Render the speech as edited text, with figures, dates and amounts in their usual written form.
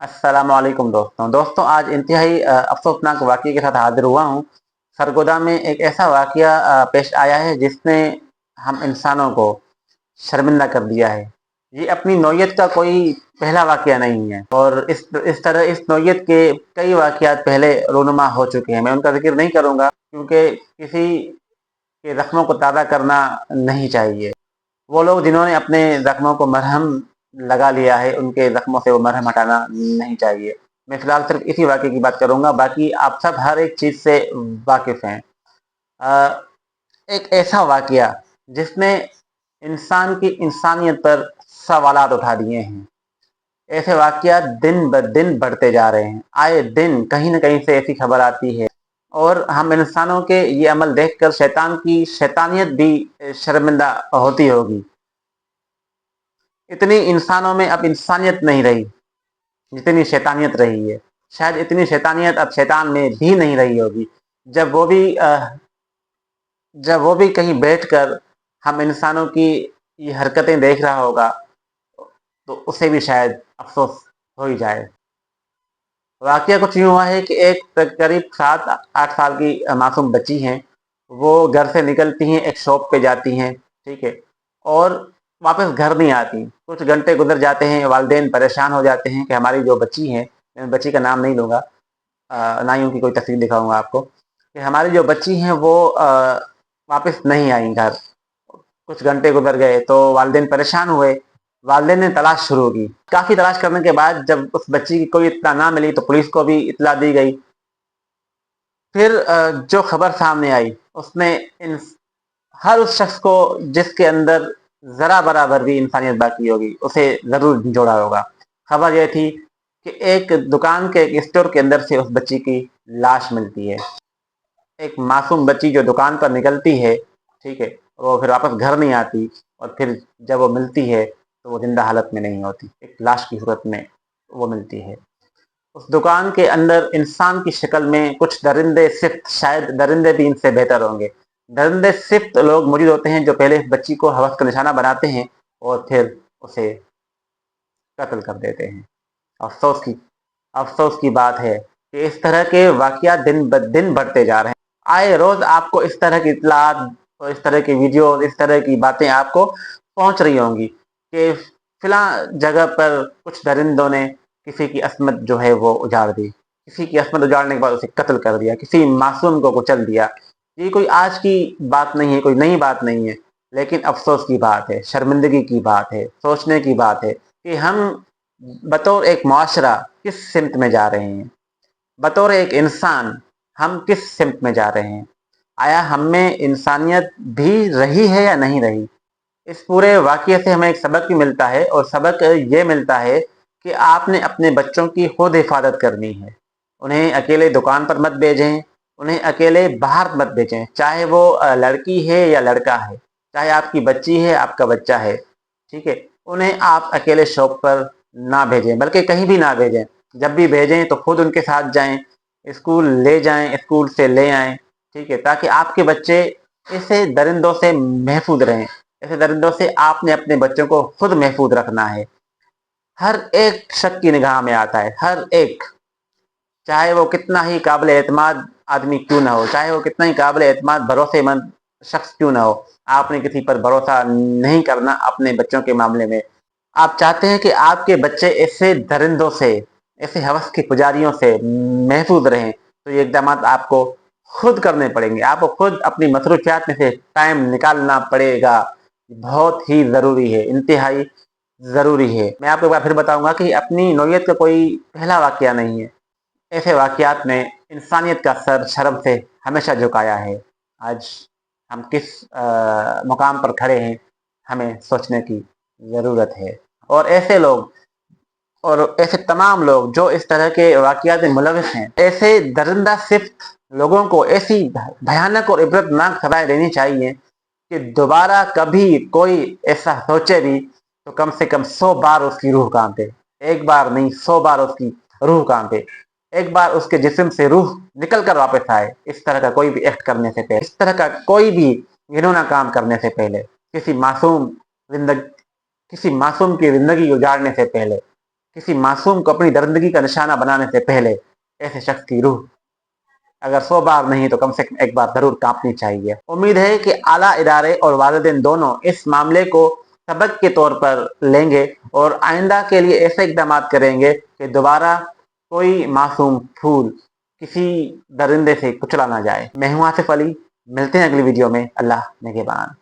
अस्सलामुअलैकुम दोस्तों आज इंतहाई अफसोसनाक वाक़ये के साथ हाजिर हुआ हूँ। सरगोदा में एक ऐसा वाक़या पेश आया है जिसने हम इंसानों को शर्मिंदा कर दिया है। ये अपनी नौइयत का कोई पहला वाक़या नहीं है और इस तरह इस नौइयत के कई वाक़यात पहले रूनुमा हो चुके हैं। मैं उनका ज़िक्र नहीं करूँगा क्योंकि किसी के ज़ख्मों को ताज़ा करना नहीं चाहिए। वो लोग जिन्होंने अपने ज़ख्मों को मरहम लगा लिया है, उनके ज़ख्मों से वो मरहम हटाना नहीं चाहिए। मैं फ़िलहाल सिर्फ इसी वाक़ये की बात करूँगा, बाकी आप सब हर एक चीज़ से वाकिफ़ हैं। अ, एक ऐसा वाक़या जिसने इंसान की इंसानियत पर सवालात उठा दिए हैं। ऐसे वाक़यात दिन ब दिन बढ़ते जा रहे हैं। आए दिन कहीं न कहीं से ऐसी खबर आती है और हम इंसानों के ये अमल देखकर शैतान की शैतानियत भी शर्मिंदा होती होगी। इतनी इंसानों में अब इंसानियत नहीं रही जितनी शैतानियत रही है। शायद इतनी शैतानियत अब शैतान में भी नहीं रही होगी। जब वो भी जब वो भी कहीं बैठकर हम इंसानों की ये हरकतें देख रहा होगा तो उसे भी शायद अफसोस हो ही जाए। वाकया कुछ यूँ हुआ है कि एक करीब 7-8 साल की मासूम बच्ची हैं। वो घर से निकलती हैं, एक शॉप पे जाती हैं, ठीक है? और वापस घर नहीं आती। कुछ घंटे गुज़र जाते हैं, वालिदैन परेशान हो जाते हैं कि हमारी जो बच्ची है, मैं बच्ची का नाम नहीं लूँगा, ना ही उनकी कोई तस्वीर दिखाऊँगा आपको, कि हमारी जो बच्ची हैं वो वापस नहीं आई घर। कुछ घंटे गुज़र गए तो वालिदैन परेशान हुए। वालिदैन ने तलाश शुरू की। काफ़ी तलाश करने के बाद जब उस बच्ची की कोई इत्तला ना मिली तो पुलिस को भी इत्तला दी गई। फिर जो खबर सामने आई उसने इन हर उस शख्स को जिसके अंदर ज़रा बराबर भी इंसानियत बाकी होगी उसे ज़रूर जोड़ा होगा। खबर यह थी कि एक दुकान के एक स्टोर के अंदर से उस बच्ची की लाश मिलती है। एक मासूम बच्ची जो दुकान पर निकलती है, ठीक है, वो फिर वापस घर नहीं आती और फिर जब वो मिलती है तो वो जिंदा हालत में नहीं होती, एक लाश की सूरत में वो मिलती है। उस दुकान के अंदर इंसान की शक्ल में कुछ दरिंदे सिफ्त, शायद दरिंदे भी इनसे बेहतर होंगे, दरिंदे सिफ्त लोग मौजूद होते हैं जो पहले इस बच्ची को हवस का निशाना बनाते हैं और फिर उसे कत्ल कर देते हैं। अफसोस की अफसोस की बात है कि इस तरह के वाक़यात दिन ब दिन बढ़ते जा रहे हैं। आए रोज़ आपको इस तरह की इत्तलात और इस तरह की वीडियो, इस तरह की बातें आपको पहुँच रही होंगी कि फ़िलाँ जगह पर कुछ दरिंदों ने किसी की अस्मत जो है वो उजाड़ दी। किसी की अस्मत उजाड़ने के बाद उसे कत्ल कर दिया, किसी मासूम को कुचल दिया। ये कोई आज की बात नहीं है, कोई नई बात नहीं है, लेकिन अफ़सोस की बात है, शर्मिंदगी की बात है, सोचने की बात है कि हम बतौर एक मुआशरा किस सिमत में जा रहे हैं। बतौर एक इंसान हम किस सिमत में जा रहे हैं। आया हम में इंसानियत भी रही है या नहीं रही। इस पूरे वाक़ये से हमें एक सबक भी मिलता है और सबक ये मिलता है कि आपने अपने बच्चों की खुद हिफाजत करनी है। उन्हें अकेले दुकान पर मत भेजें, उन्हें अकेले बाहर मत भेजें, चाहे वो लड़की है या लड़का है, चाहे आपकी बच्ची है, आपका बच्चा है, ठीक है? उन्हें आप अकेले शॉप पर ना भेजें, बल्कि कहीं भी ना भेजें। जब भी भेजें तो खुद उनके साथ जाएँ, स्कूल ले जाएँ, स्कूल से ले आएँ, ठीक है? ताकि आपके बच्चे ऐसे दरिंदों से महफूज़ रहें। ऐसे दरिंदों से आपने अपने बच्चों को खुद महफूज रखना है। हर एक शक की निगाह में आता है, हर एक, चाहे वो कितना ही काबिल एतमाद आदमी क्यों ना हो, चाहे वो कितना ही काबिल एतमाद भरोसेमंद शख्स क्यों ना हो, आपने किसी पर भरोसा नहीं करना अपने बच्चों के मामले में। आप चाहते हैं कि आपके बच्चे ऐसे दरिंदों से, ऐसे हवस के पुजारियों से महफूज रहें, तो ये इकदाम आपको खुद करने पड़ेंगे। आपको खुद अपनी मसरूफियात में से टाइम निकालना पड़ेगा। बहुत ही ज़रूरी है, इंतहाई ज़रूरी है। मैं आपको एक बार फिर बताऊंगा कि अपनी नौइयत का कोई पहला वाक़या नहीं है। ऐसे वाक़यात ने इंसानियत का सर शर्म से हमेशा झुकाया है। आज हम किस मुकाम पर खड़े हैं, हमें सोचने की ज़रूरत है। और ऐसे लोग और ऐसे तमाम लोग जो इस तरह के वाक़यात में मुलविस हैं, ऐसे दरिंदा सिफ्त लोगों को ऐसी भयानक और इबरतनाक सज़ाएँ देनी चाहिए कि दोबारा कभी कोई ऐसा सोचे भी तो कम से कम 100 बार उसकी रूह कांपे। एक बार नहीं, 100 बार उसकी रूह कांपे। एक बार उसके जिस्म से रूह निकल कर वापस आए, इस तरह का कोई भी एक्ट करने से पहले, इस तरह का कोई भी घिनौना काम करने से पहले, किसी मासूम ज़िंदगी किसी मासूम की ज़िंदगी उजाड़ने से पहले। کسی معصوم کو اپنی درندگی کا نشانہ بنانے سے پہلے ایسے شخص کی روح اگر 100 بار نہیں تو کم سے کم ایک بار ضرور کانپنی چاہیے۔ امید ہے کہ اعلیٰ ادارے اور والدین دونوں اس معاملے کو سبق کے طور پر لیں گے اور آئندہ کے لیے ایسے اقدامات کریں گے کہ دوبارہ کوئی معصوم پھول کسی درندے سے کچلا نہ جائے۔ میں ہوں آصف علی، ملتے ہیں اگلی ویڈیو میں۔ اللہ نگہبان۔